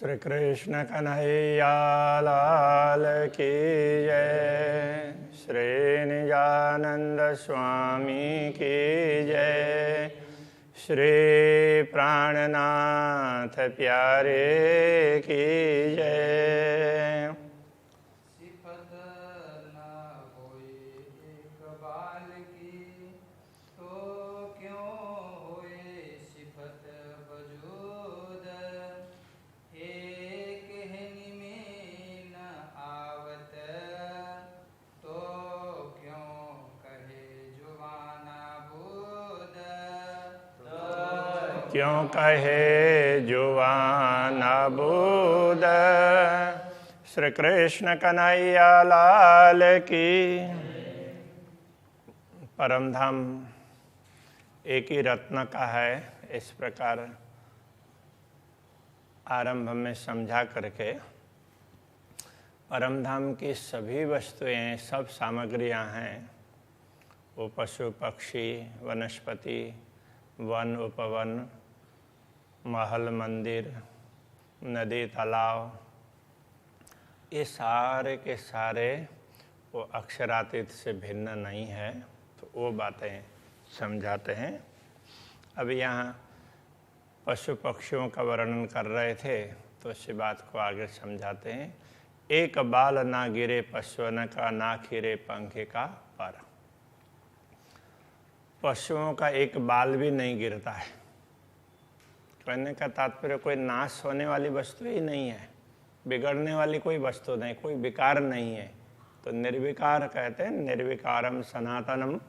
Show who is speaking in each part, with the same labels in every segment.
Speaker 1: श्री कृष्ण कन्हैया लाल की जय। श्री निजानंद स्वामी की जय। श्री प्राणनाथ प्यारे की जय।
Speaker 2: सिफत न होए एक बाल की, तो क्यों होए सिफत वजूद। एक हिनी में न आवत, तो क्यों कहे जुबाना बूद।
Speaker 1: क्यों कहे जुबान अबूद। श्री कृष्ण कन्हैया लाल की। परम धाम एक ही रत्न का है, इस प्रकार आरंभ में समझा करके परम धाम की सभी वस्तुएं, सब सामग्रियां हैं, वो पशु पक्षी वनस्पति वन उपवन महल मंदिर नदी तालाब, ये सारे के सारे वो अक्षरातीत से भिन्न नहीं है। तो वो बातें समझाते हैं। अब यहाँ पशु पक्षियों का वर्णन कर रहे थे, तो इसी बात को आगे समझाते हैं। एक बाल ना गिरे पशुओं का, ना खिरे पंखे का पर। पशुओं का एक बाल भी नहीं गिरता है। कहने का तात्पर्य कोई नाश होने वाली वस्तु ही नहीं है, बिगड़ने वाली कोई वस्तु नहीं, कोई विकार नहीं है। तो निर्विकार कहते हैं, निर्विकारम सनातनम।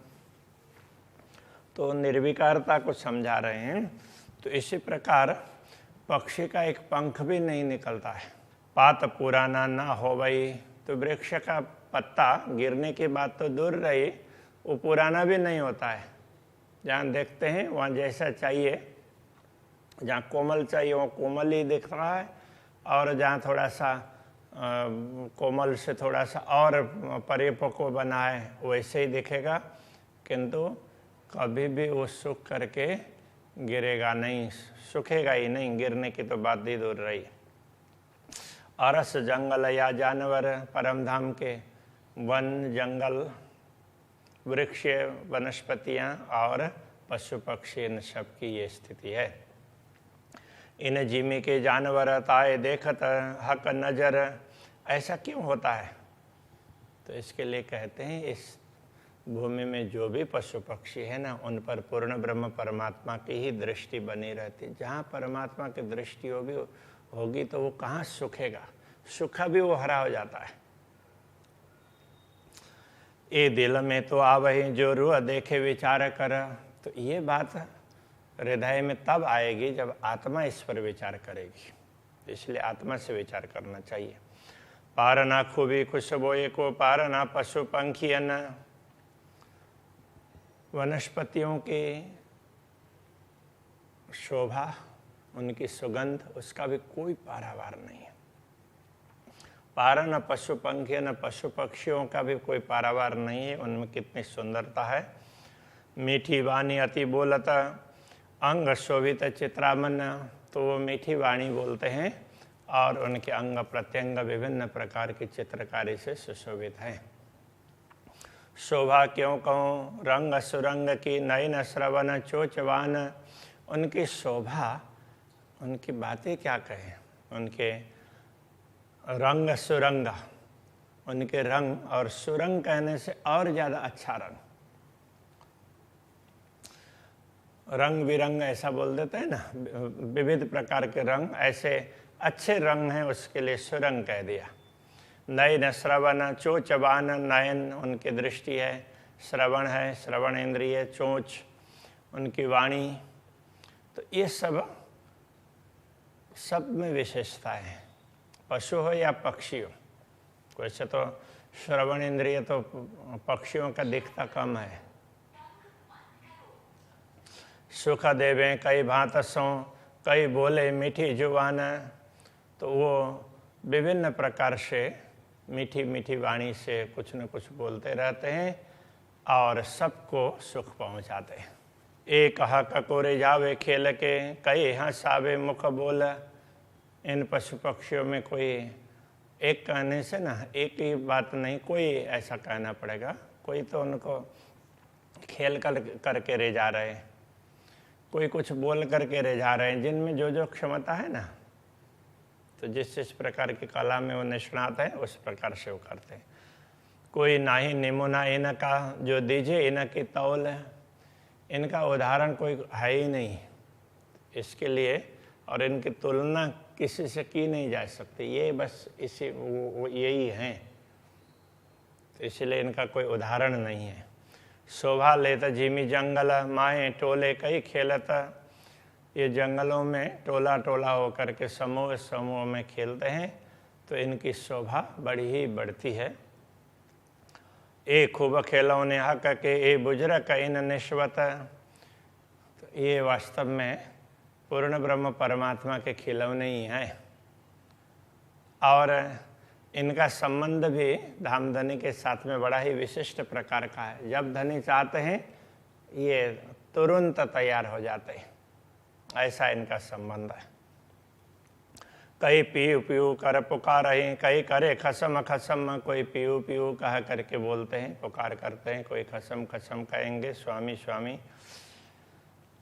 Speaker 1: तो निर्विकारता को समझा रहे हैं। तो इसी प्रकार पक्षी का एक पंख भी नहीं निकलता है। पात पुराना ना हो भाई, तो वृक्ष का पत्ता गिरने की बात तो दूर रही, वो पुराना भी नहीं होता है। जहाँ देखते हैं वहाँ जैसा चाहिए, जहाँ कोमल चाहिए वो कोमल ही दिख रहा है, और जहाँ थोड़ा सा कोमल से थोड़ा सा और परिपक्व बना है वैसे ही दिखेगा, किंतु कभी भी वो सूख करके गिरेगा नहीं, सूखेगा ही नहीं। गिरने की तो बात ही दूर रही। अरस जंगल या जानवर, परम धाम के वन जंगल वृक्ष वनस्पतियाँ और पशु पक्षी, इन सब की ये स्थिति है। इन जिमी के जानवर ताए देखत हक नजर। ऐसा क्यों होता है? तो इसके लिए कहते हैं, इस भूमि में जो भी पशु पक्षी है ना, उन पर पूर्ण ब्रह्म परमात्मा की ही दृष्टि बनी रहती। जहाँ परमात्मा की दृष्टि होगी तो वो कहाँ सूखेगा, सूखा भी वो हरा हो जाता है। ये दिल में तो आवही जो रूह देखे विचार कर। तो ये बात हृदय में तब आएगी जब आत्मा इस पर विचार करेगी। इसलिए आत्मा से विचार करना चाहिए। पारना खूबी खुशबोए को, पारना पशु पंखियन। वनस्पतियों की शोभा, उनकी सुगंध, उसका भी कोई पारावार नहीं है। पारन पशु पंखियन, पशु पक्षियों का भी कोई पारावार नहीं है। उनमें कितनी सुंदरता है। मीठी वाणी अति बोलत, अंग शोभित चित्रामन। तो वो मीठी वाणी बोलते हैं और उनके अंग प्रत्यंग विभिन्न प्रकार की चित्रकारी से सुशोभित हैं। शोभा क्यों कहूँ रंग सुरंग की, नयन श्रवण चोचवान। उनकी शोभा, उनकी बातें क्या कहें। उनके रंग सुरंग, उनके रंग, और सुरंग कहने से और ज़्यादा अच्छा रंग, रंग बिरंग ऐसा बोल देते हैं ना, विविध प्रकार के रंग, ऐसे अच्छे रंग हैं, उसके लिए सुरंग कह दिया। नयन श्रवण चोचवान, नयन उनकी दृष्टि है, श्रवण है श्रवण इंद्रिय, चोंच उनकी वाणी। तो ये सब में विशेषता है। पशु हो या पक्षी हो, वैसे तो श्रवण इंद्रिय तो पक्षियों का दिखता कम है। सुख देवें कई भांत सो, कई बोले मीठी जुबान। तो वो विभिन्न प्रकार से मीठी मीठी वाणी से कुछ न कुछ बोलते रहते हैं और सबको सुख पहुंचाते हैं। एक कहा ककोरे जावे खेल के, कई हंसावे मुख बोल। इन पशु पक्षियों में कोई एक कहने से ना, एक ही बात नहीं, कोई ऐसा कहना पड़ेगा। कोई तो उनको खेल करके ले जा रहे हैं, कोई कुछ बोल करके ले जा रहे हैं, जिनमें जो जो क्षमता है ना, तो जिस जिस प्रकार की कला में वो निष्णात है उस प्रकार से वो करते हैं। कोई नाही निमुना इनका जो दीजिए इनकी तौल है, इनका उदाहरण कोई है ही नहीं इसके लिए, और इनकी तुलना किसी से की नहीं जा सकती। ये बस इसी यही हैं, तो इसलिए इनका कोई उदाहरण नहीं है। शोभा लेता जिमी जंगल माए टोले कई खेलता, ये जंगलों में टोला टोला होकर के समूह समूह में खेलते हैं, तो इनकी शोभा बड़ी ही बढ़ती है। ए खूब खिलौने हक के ए बुजुर्ग इन निश्वत, तो ये वास्तव में पूर्ण ब्रह्म परमात्मा के खिलौने ही हैं, और इनका संबंध भी धामधनी के साथ में बड़ा ही विशिष्ट प्रकार का है। जब धनी चाहते हैं ये तुरंत तैयार हो जाते हैं, ऐसा इनका संबंध है। कई पीऊ पीऊ कर पुकार रहे, कई करे खसम खसम, कोई पीऊ पीऊ कह करके बोलते हैं, पुकार करते हैं, कोई खसम खसम कहेंगे स्वामी स्वामी।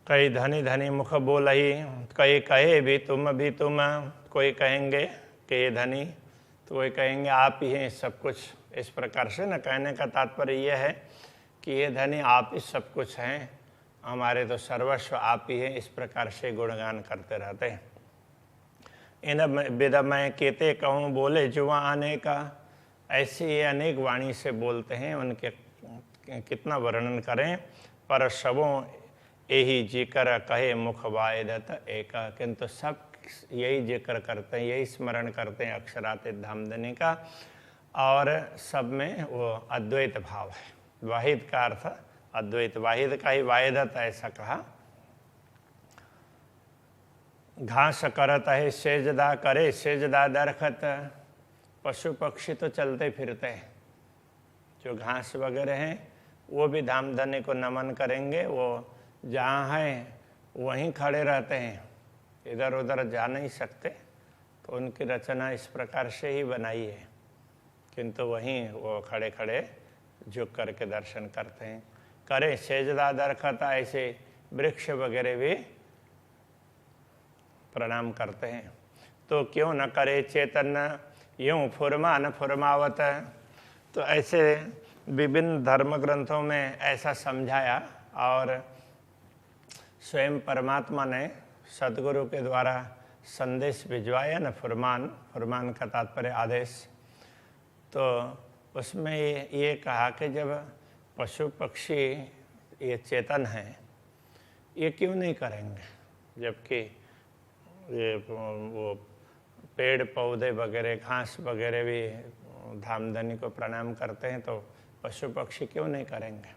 Speaker 1: कई धनी धनी मुख बोलही, कई कहे भी तुम, कोई कहेंगे कि ये धनी, तो कोई कहेंगे आप ही हैं सब कुछ। इस प्रकार से न कहने का तात्पर्य यह है कि ये धनी आप ही सब कुछ हैं, हमारे तो सर्वस्व आप ही हैं, इस प्रकार से गुणगान करते रहते हैं। इन विदमय केते कहूँ बोले जुआ आने का, ऐसे ये अनेक वाणी से बोलते हैं, उनके कितना वर्णन करें। पर सबों यही जिक्र कहे मुख वायदत एका, किंतु सब यही जिक्र करते हैं, यही स्मरण करते हैं अक्षरातीत धामधनी का, और सब में वो अद्वैत भाव है। वाहिद का अर्थ अद्वैत, वाहिद का ही वायदत ऐसा कहा। घास करत है सेजदा करे सेजदा दरखत, पशु पक्षी तो चलते फिरते हैं, जो घास वगैरह हैं वो भी धामधनी को नमन करेंगे। वो जहाँ हैं वहीं खड़े रहते हैं, इधर उधर जा नहीं सकते, तो उनकी रचना इस प्रकार से ही बनाई है, किंतु वहीं वो खड़े खड़े झुक करके दर्शन करते हैं। करे सेजदा दरखत, ऐसे वृक्ष वगैरह भी प्रणाम करते हैं। तो क्यों न करे चैतन्य यूँ फुरमा फुरमावत, तो ऐसे विभिन्न धर्म ग्रंथों में ऐसा समझाया, और स्वयं परमात्मा ने सदगुरु के द्वारा संदेश भिजवाया न, फुरमान का तात्पर्य आदेश। तो उसमें ये कहा कि जब पशु पक्षी ये चेतन हैं, ये क्यों नहीं करेंगे, जबकि ये वो पेड़ पौधे वगैरह घास वगैरह भी धामधनी को प्रणाम करते हैं, तो पशु पक्षी क्यों नहीं करेंगे।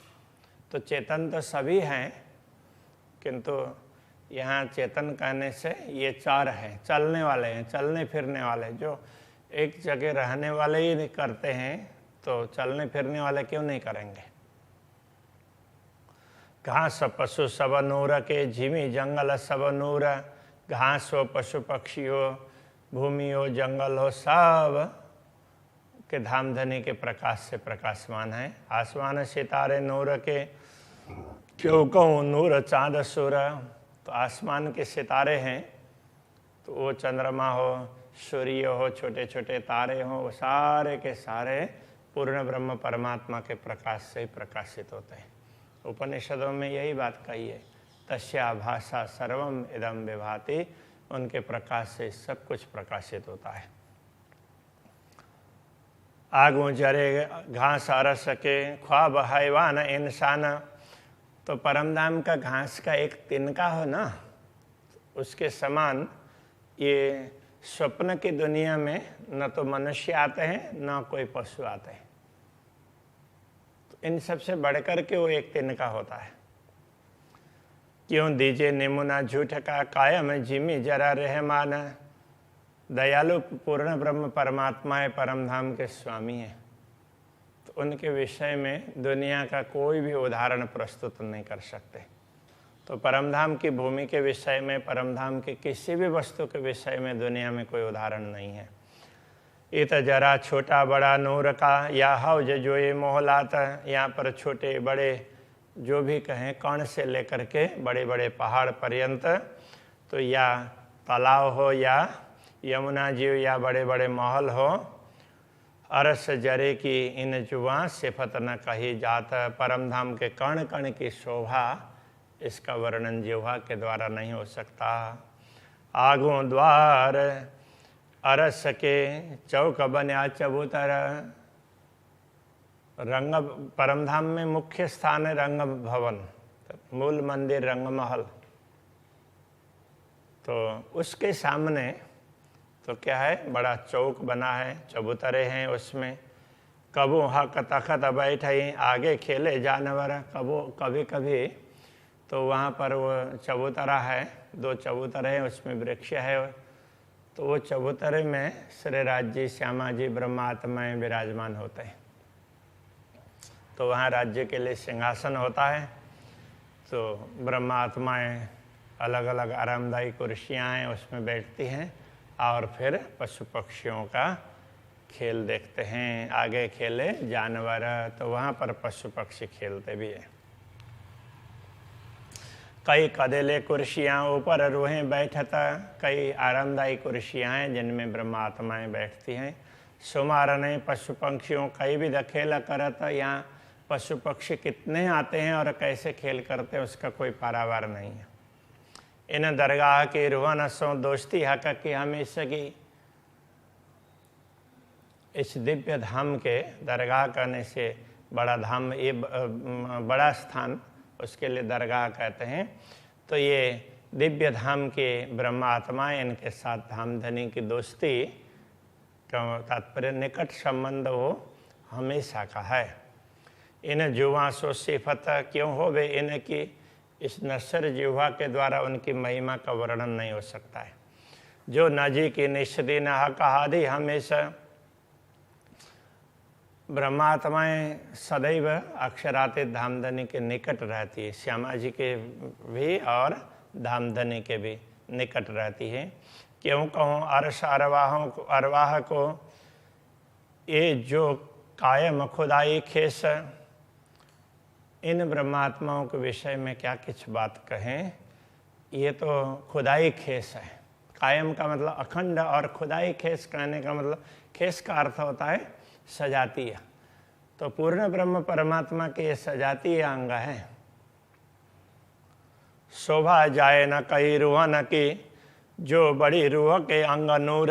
Speaker 1: तो चेतन तो सभी हैं, किंतु यहाँ चेतन कहने से ये चार हैं, चलने वाले हैं, चलने फिरने वाले, जो एक जगह रहने वाले ही नहीं करते हैं, तो चलने फिरने वाले क्यों नहीं करेंगे। घास पशु सब नूर के झिमी जंगल सब नूर, घास हो पशु पक्षी हो भूमि हो जंगल हो, सब के धामधनी के प्रकाश से प्रकाशमान है। आसमान सितारे नूर के क्यों कहूँ नूर चाँद सूर, तो आसमान के सितारे हैं, तो वो चंद्रमा हो सूर्य हो छोटे छोटे तारे हो, वो सारे के सारे पूर्ण ब्रह्म परमात्मा के प्रकाश से ही प्रकाशित होते हैं। उपनिषदों में यही बात कही है, तस्या भाषा सर्वम इदम विभाति, उनके प्रकाश से सब कुछ प्रकाशित होता है। आगू जरे घास अरस के ख्वाब हैवान इंसान, तो परमधाम का घास का एक तिनका हो ना, उसके समान ये स्वप्न की दुनिया में न तो मनुष्य आते हैं न कोई पशु आते हैं, तो इन सबसे बढ़कर के वो एक तिनका होता है। क्यों दीजिए निमुना झूठ का कायम जिमी जरा रहमान, दयालु पूर्ण ब्रह्म परमात्मा है, परमधाम के स्वामी है, तो उनके विषय में दुनिया का कोई भी उदाहरण प्रस्तुत नहीं कर सकते। तो तो परमधाम की भूमि के विषय में, परमधाम के किसी भी वस्तु के विषय में दुनिया में कोई उदाहरण नहीं है। इत जरा छोटा बड़ा नूर का या हौज जो ये मोहलात, यहाँ पर छोटे बड़े जो भी कहें, कण से लेकर के बड़े बड़े पहाड़ पर्यंत, तो या तालाब हो या यमुना जी या बड़े बड़े महल हो, अरस जरे की इन जुआ सिफत न कही जात। परमधाम के कण कण की शोभा, इसका वर्णन जिह्वा के द्वारा नहीं हो सकता। आगों द्वार अरस के चौक बन्या चबूतर, रंग परमधाम में मुख्य स्थान है रंग भवन, मूल मंदिर रंगमहल। तो उसके सामने तो क्या है, बड़ा चौक बना है, चबूतरे हैं उसमें। कबो हक तखत बैठे आगे खेले जानवर, कभी कभी तो वहाँ पर वो चबूतरा है, 2 चबूतरे हैं, उसमें वृक्ष है। तो वो चबूतरे में श्री राज्य श्यामा जी ब्रह्मात्माएँ विराजमान होते हैं। तो वहाँ राज्य के लिए सिंहासन होता है। तो ब्रह्मात्माएँ अलग अलग आरामदायी कुर्सियाँ हैं, उसमें बैठती हैं और फिर पशु पक्षियों का खेल देखते हैं। आगे खेले जानवर, तो वहाँ पर पशु पक्षी खेलते भी हैं। कई कदेले कुर्सियाँ ऊपर रूहें बैठता, कई आरामदायी कुर्सियाँ हैं जिनमें ब्रह्मात्माएँ बैठती हैं। सुमारने पशु पक्षियों कई भी खेल करता, यहाँ पशु पक्षी कितने आते हैं और कैसे खेल करते हैं उसका कोई पारावार नहीं है। इन दरगाह की रूहन सो दोस्ती हक की हमेशा की, इस दिव्य धाम के दरगाह करने से बड़ा धाम, ये बड़ा स्थान, उसके लिए दरगाह कहते हैं। तो ये दिव्य धाम के ब्रह्मात्माएँ, इनके साथ धामधनी की दोस्ती का तात्पर्य निकट संबंध वो हमेशा का है। इन जुआ सो सिफत क्यों हो वे इनकी, इस नश्वर जिह्वा के द्वारा उनकी महिमा का वर्णन नहीं हो सकता है। जो नजी की निष्दिन हकादि हमेशा, ब्रह्मात्माएँ सदैव अक्षरातीत धामधनी के निकट रहती है, श्यामा जी के भी और धामधनी के भी निकट रहती है। क्यों कहूँ अर्श अरवाह को ये जो कायम खुदाई खेस, इन ब्रह्मात्माओं के विषय में क्या कुछ बात कहें, ये तो खुदाई खेस है। कायम का मतलब अखंड और खुदाई खेस कहने का मतलब, खेस का अर्थ होता है सजातीय। तो पूर्ण ब्रह्म परमात्मा के ये सजातीय अंग है। शोभा जाए न कई रूह न की, जो बड़ी रूह के अंग नूर।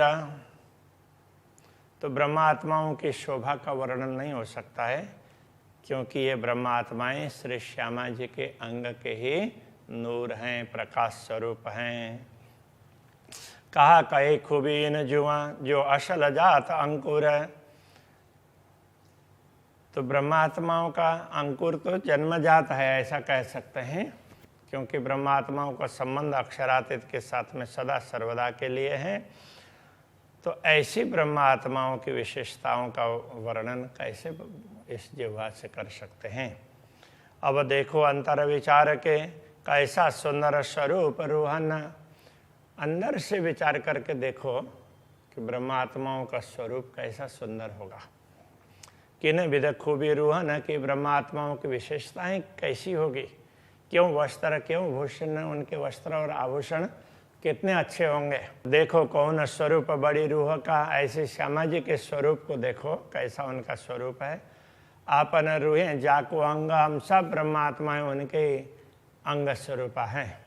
Speaker 1: तो ब्रह्मात्माओं की शोभा का वर्णन नहीं हो सकता है, क्योंकि ये ब्रह्मात्माएँ श्री श्यामा जी के अंग के ही नूर हैं, प्रकाश स्वरूप हैं। कहा कहे खूबी इन जुआ जो असल जात अंकुर। तो ब्रह्मात्माओं का अंकुर तो जन्मजात है, ऐसा कह सकते हैं, क्योंकि ब्रह्मात्माओं का संबंध अक्षरातीत के साथ में सदा सर्वदा के लिए है। तो ऐसी ब्रह्मात्माओं की विशेषताओं का वर्णन कैसे इस जिह्वा से कर सकते हैं। अब देखो अंतर विचार के कैसा सुंदर स्वरूप रूहन, अंदर से विचार करके देखो कि ब्रह्मात्माओं का स्वरूप कैसा सुंदर होगा। किन विध खूबी रूहन की ब्रह्मात्माओं की विशेषताएं कैसी होगी, क्यों वस्त्र, क्यों भूषण, उनके वस्त्र और आभूषण कितने अच्छे होंगे। देखो कौन स्वरूप बड़ी रूह का, ऐसे श्यामा जी के स्वरूप को देखो कैसा उनका स्वरूप है। आपन रूहें जाको अंग, हम सब ब्रह्मात्माएं उनके अंग स्वरूप हैं।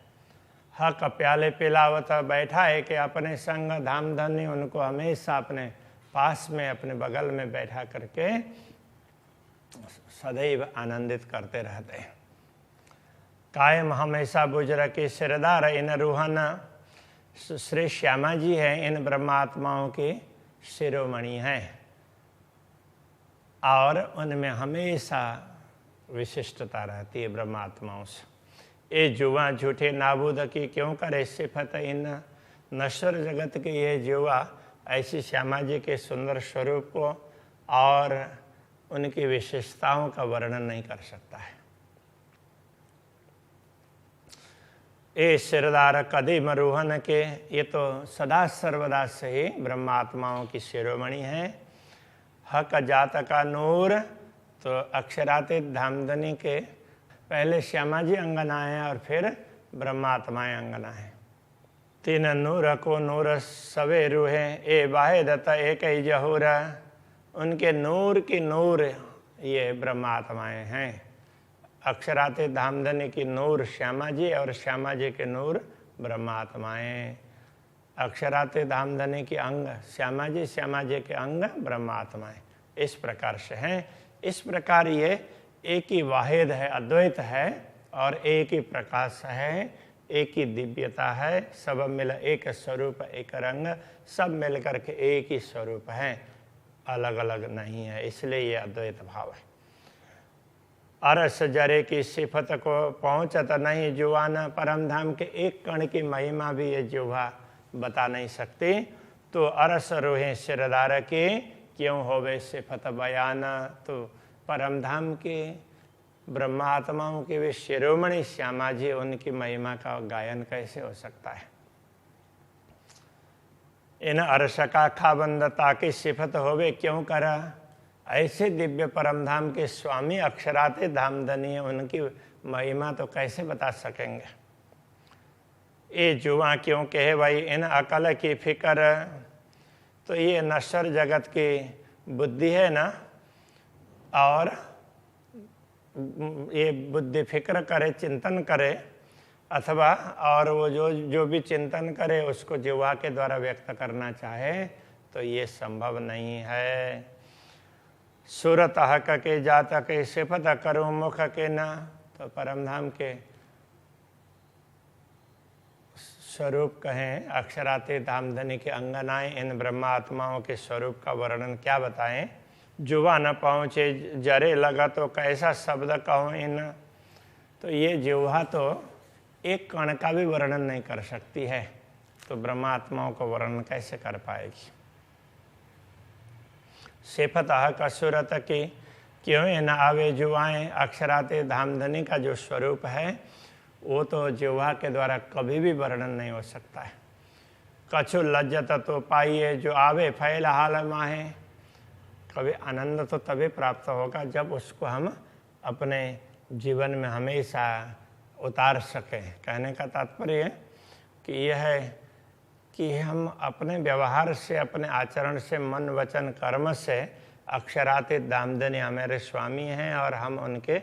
Speaker 1: हक प्याले पिलावत बैठा है कि अपने संग धामधनी उनको हमेशा अपने पास में, अपने बगल में बैठा करके सदैव आनंदित करते रहते हैं। कायम हमेशा बुजुर्ग की सिरदार इन रूहन, श्री श्यामा जी हैं, इन ब्रह्मात्माओं की शिरोमणि हैं और उनमें हमेशा विशिष्टता रहती है ब्रह्मात्माओं से। ये जुआ झूठे नाबूद की क्यों करे सिफत इन, नश्वर जगत के ये जुआ ऐसी श्यामा जी के सुंदर स्वरूप को और उनकी विशेषताओं का वर्णन नहीं कर सकता है। ए सिरदार कदम रोहन के, ये तो सदा सर्वदा से ही ब्रह्मात्माओं की शिरोमणि है। हक जात का नूर, तो अक्षरातीत धामधनी के पहले श्यामा जी अंगना है और फिर ब्रह्मात्माएं अंगना है। तीन नूर को नूर सवे रूहे, ए वाहिदत एक ही जहूर, उनके नूर की नूर ये ब्रह्मात्माएं हैं। अक्षरातीत धामधनी की नूर श्यामा जी और श्यामा जी के नूर ब्रह्मात्माएं। अक्षरातीत धामधनी की अंग श्यामा जी, श्यामा जी के अंग ब्रह्मात्माएं। इस प्रकार से हैं। इस प्रकार ये एक ही वाहिद है, अद्वैत है और एक ही प्रकाश है, एक ही दिव्यता है। सब मिल एक स्वरूप, एक रंग, सब मिल करके एक ही स्वरूप है, अलग अलग नहीं है। इसलिए ये अद्वैत भाव है। अरस जरे की सिफत को पहुँचत नहीं जुबान, परम धाम के एक कण की महिमा भी ये जुबा बता नहीं सकती। तो अरस रोहे सिरदार के क्यों होवे सिफत बयान, तो परम धाम के ब्रह्मात्माओं के वे शिरोमणि श्यामा जी, उनकी महिमा का गायन कैसे हो सकता है। इन अरस का खाबंदता की सिफत होवे क्यों करा, ऐसे दिव्य परम धाम के स्वामी अक्षरातीत धामधनी, उनकी महिमा तो कैसे बता सकेंगे। ये जुआ क्यों कहे भाई इन अकल की फिक्र, तो ये नश्वर जगत की बुद्धि है ना, और ये बुद्धि फिक्र करे, चिंतन करे, अथवा और वो जो भी चिंतन करे उसको जिह्वा के द्वारा व्यक्त करना चाहे, तो ये संभव नहीं है। सूरत हक के जात के सिफत करूँ मुख के न, तो परमधाम के स्वरूप कहें, अक्षरातीत धामधनी के अंगनाएं, इन ब्रह्मात्माओं के स्वरूप का वर्णन क्या बताएं। जुवा न पहुँचे जरे लगा तो कैसा शब्द कहूँ इन, तो ये जिह्वा तो एक कण का भी वर्णन नहीं कर सकती है, तो ब्रह्मात्माओं को वर्णन कैसे कर पाएगी। सिफत का सूरत की क्यों न आवे जुआएं, अक्षरातीत धामधनी का जो स्वरूप है वो तो जिह्वा के द्वारा कभी भी वर्णन नहीं हो सकता है। कछु लज्जत तो पाइए जो आवे फैल हाल माहे, कभी आनंद तो तभी प्राप्त होगा जब उसको हम अपने जीवन में हमेशा उतार सकें। कहने का तात्पर्य है कि यह है कि हम अपने व्यवहार से, अपने आचरण से, मन वचन कर्म से अक्षरातीत धामधनी हमारे स्वामी हैं और हम उनके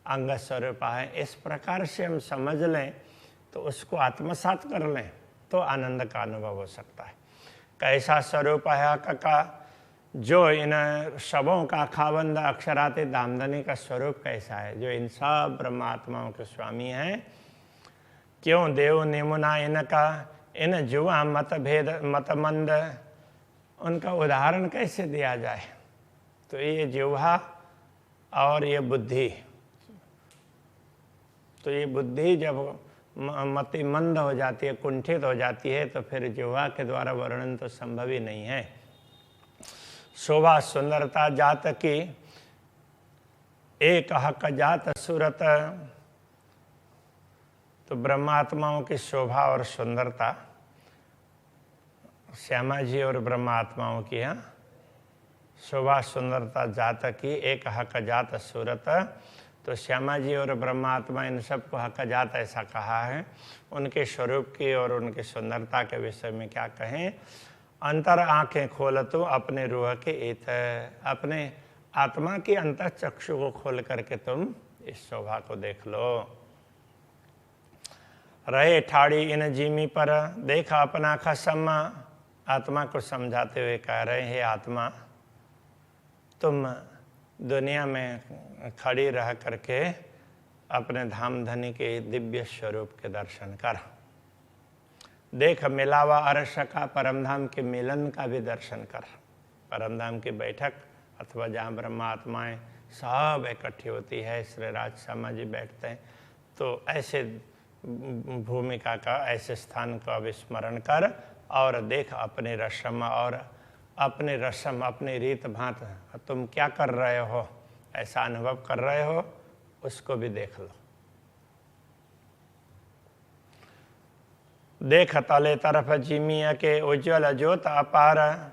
Speaker 1: अंग स्वरूप हैं। इस प्रकार से हम समझ लें तो उसको आत्मसात कर लें तो आनंद का अनुभव हो सकता है। कैसा स्वरूप है का, जो इन सबों का खाबंद अक्षरातीत धामधनी का स्वरूप कैसा है, जो इन सब ब्रह्मात्माओं के स्वामी हैं। क्यों देव निमुना इनका, इन जुआ मत भेद मत मंद, उनका उदाहरण कैसे दिया जाए। तो ये जिह्वा और ये बुद्धि, तो ये बुद्धि जब मति मंद हो जाती है, कुंठित हो जाती है, तो फिर जिह्वा के द्वारा वर्णन तो संभव ही नहीं है। शोभा सुंदरता जात की एक हक जात सूरत, तो ब्रह्मात्माओं की शोभा और सुंदरता श्यामा जी और ब्रह्मात्माओं की है। शोभा सुंदरता जात की एक हक जात सूरत, तो श्यामा जी और ब्रह्मात्मा इन सबको हक जात ऐसा कहा है। उनके स्वरूप की और उनकी सुंदरता के विषय में क्या कहें। अंतर आंखें खोल तो अपने रूह के इत, अपने आत्मा की अंतर चक्षु को खोल करके तुम इस शोभा को देख लो। रहे ठाड़ी इन जीमी पर देखा अपना खसम, आत्मा को समझाते हुए कह रहे हैं, आत्मा तुम दुनिया में खड़ी रह करके अपने धामधनी के दिव्य स्वरूप के दर्शन कर। देख मिलावा अर्श का, परमधाम के मिलन का भी दर्शन कर। परमधाम की बैठक अथवा जहाँ ब्रह्मात्माएं सब इकट्ठी होती है, श्रीराज श्यामा जी बैठते हैं, तो ऐसे भूमिका का, ऐसे स्थान का विस्मरण कर और देख अपने रस्म और अपने रस्म, अपनी रीत भांत तुम क्या कर रहे हो, ऐसा अनुभव कर रहे हो, उसको भी देख लो। देख तले तरफ जिमिया के उज्ज्वल ज्योत अपार।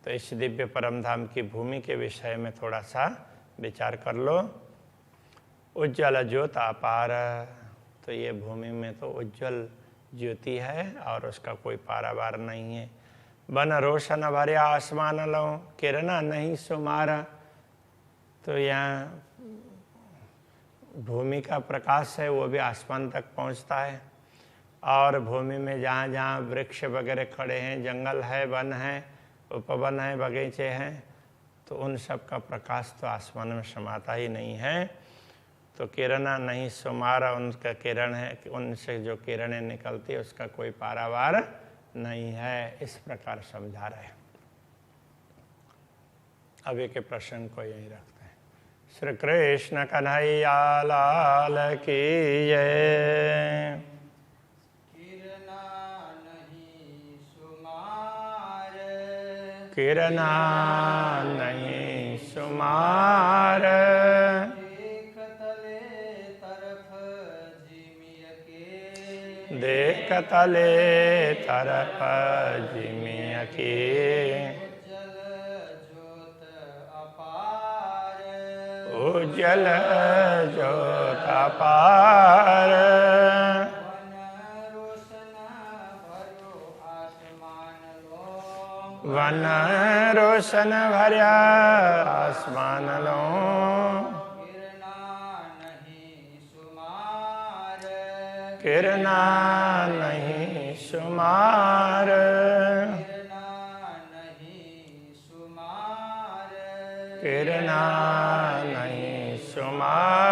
Speaker 1: तो इस दिव्य परम धाम की भूमि के विषय में थोड़ा सा विचार कर लो। उज्ज्वल ज्योत अपार, तो ये भूमि में तो उज्ज्वल ज्योति है और उसका कोई पारावार नहीं है। बन रोशन भरिया आसमान लो, किरणा नहीं सुमारा। तो यहाँ भूमि का प्रकाश है वो भी आसमान तक पहुँचता है। और भूमि में जहाँ जहाँ वृक्ष वगैरह खड़े हैं, जंगल है, वन है, उपवन है, बगीचे हैं, तो उन सब का प्रकाश तो आसमान में समाता ही नहीं है। तो किरणा नहीं सुमारा, उनका किरण है, उनसे जो किरणें निकलती है उसका कोई पारावार नहीं है। इस प्रकार समझा रहे। अभी के प्रश्न को यही रखते हैं। श्री कृष्ण कन्हैया लाल की जय।
Speaker 2: किरणा नहीं सुमार,
Speaker 1: किरणा नहीं सुमार।
Speaker 2: देख तले तरफ जिमिय के,
Speaker 1: देख तले तरफ जिमिया की।
Speaker 2: उज्जल ज्योत
Speaker 1: उज्जल
Speaker 2: अपार,
Speaker 1: ज्योत अपार।
Speaker 2: वन रोशन भरो आसमान
Speaker 1: वन रोशन भरिया आसमान
Speaker 2: लो,
Speaker 1: लो।
Speaker 2: किरणा नहीं सुमार,
Speaker 1: किरणा नहीं सुमार।
Speaker 2: किरणा नहीं सुमार,
Speaker 1: किरणा नहीं सुमार।